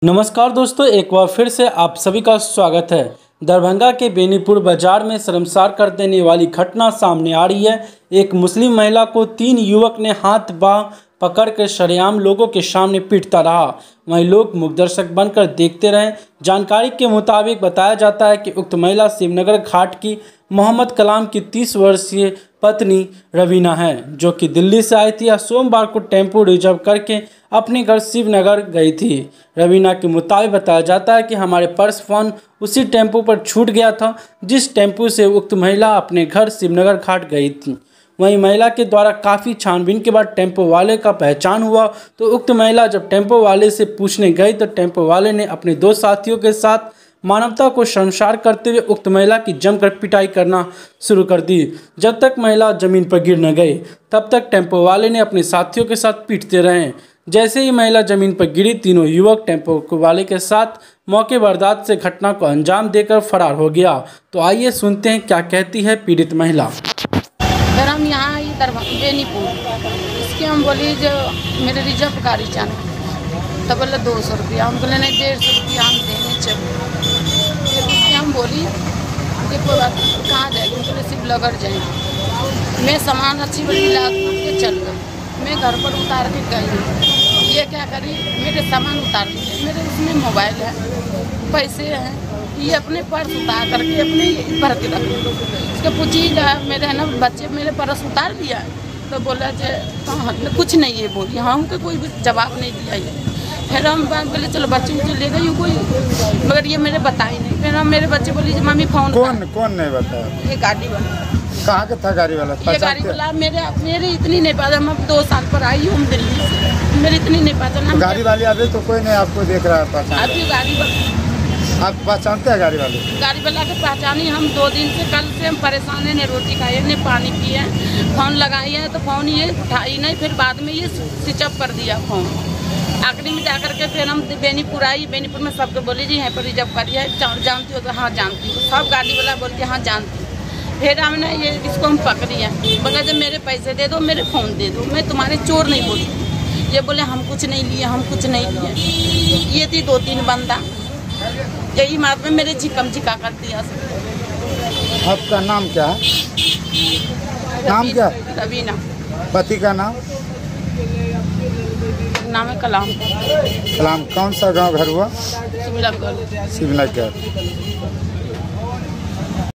नमस्कार दोस्तों, एक बार फिर से आप सभी का स्वागत है। दरभंगा के बेनीपुर बाजार में शर्मसार कर देने वाली घटना सामने आ रही है। एक मुस्लिम महिला को 3 युवक ने हाथ बांह पकड़कर शरेआम लोगों के सामने पीटता रहा। वहीं लोग मूकदर्शक बनकर देखते रहे। जानकारी के मुताबिक बताया जाता है कि उक्त महिला शिवनगर घाट की मोहम्मद कलाम की 30 वर्षीय पत्नी रवीना है, जो कि दिल्ली से आई थी। सोमवार को टेम्पो रिजर्व करके अपने घर शिवनगर गई थी। रवीना के मुताबिक बताया जाता है कि हमारे पर्स फोन उसी टेम्पो पर छूट गया था जिस टेम्पो से उक्त महिला अपने घर शिवनगर घाट गई थी। वहीं महिला के द्वारा काफ़ी छानबीन के बाद टेम्पो वाले का पहचान हुआ, तो उक्त महिला जब टेम्पो वाले से पूछने गई तो टेम्पो वाले ने अपने 2 साथियों के साथ मानवता को शर्मसार करते हुए उक्त महिला की जमकर पिटाई करना शुरू कर दी। जब तक महिला जमीन पर गिर न गई तब तक टेम्पो वाले ने अपने साथियों के साथ पीटते रहे। जैसे ही महिला जमीन पर गिरी, तीनों युवक टेम्पो वाले के साथ मौके बर्दाश्त से घटना को अंजाम देकर फरार हो गया। तो आइए सुनते हैं क्या कहती है पीड़ित महिला। फिर हम यहाँ आई बेनीपुर, इसके हम बोली जो मेरे रिजर्व गाड़ी जाना, तब बोले 200 रुपया। हम बोले नहीं 150 रुपया हम देने चाहिए। फिर उसके हम बोली कि कोई बात कहाँ जाएगी, बोले शिवनगर जाएंगे। मैं सामान अच्छी बड़ी ला के चल गई। मैं घर पर उतार के गई, ये क्या करी मेरे सामान उतार दिए। मेरे उसमें मोबाइल है, पैसे हैं, ये अपने पर्स उतार करके अपने भर के रख दी। उसके पूछी मेरे है ना बच्चे मेरे पर्स उतार दिया है, तो बोला जो हाँ कुछ नहीं है बोली। हाँ उनका कोई भी जवाब नहीं दिया ये। फिर हम बोले चलो बच्चे मुझे ले गई कोई, मगर ये मेरे बताई नहीं। फिर हम मेरे बच्चे बोली मम्मी फोन कौन नहीं बताया? ये गाड़ी वाला। कहाँ का था गाड़ी वाला? ये गाड़ी वाला मेरे इतनी नहीं पता। मैं 2 साल पर आई हूँ दिल्ली से, मेरी इतनी नहीं पता। गाड़ी वाले अभी तो कोई नहीं आपको देख रहा है पहचान? अभी गाड़ी आप पहचानते हैं गाड़ी वाले? गाड़ी वाला के पहचानी हम 2 दिन से। कल से हम परेशान है, ने रोटी खाई है, ने पानी पिए, फोन लगाई है तो फोन ये उठाई नहीं। फिर बाद में ये स्विच ऑफ कर दिया फोन। आखिरी में जाकर के फिर हम बेनीपुर आई। बेनीपुर में सबको बोली जी यहाँ पर रिजर्व करिए, जानती हो? तो हाँ जानती हूँ। सब गाड़ी वाला बोल के हाँ जानती हूँ। फिर हमने ये इसको हम पकड़ी है, बोला जब मेरे पैसे दे दो, मेरे फ़ोन दे दो, मैं तुम्हारे चोर नहीं बोली। ये बोले हम कुछ नहीं लिए, हम कुछ नहीं लिए। ये थी 2-3 बंदा, यही मात में मेरे झिकम झिका कर दिया। आपका नाम क्या है? नाम क्या? रवीना। पति का नाम? नाम है कलाम। कलाम। कौन सा गांव घर हुआ? शिवनगर। शिवनगर।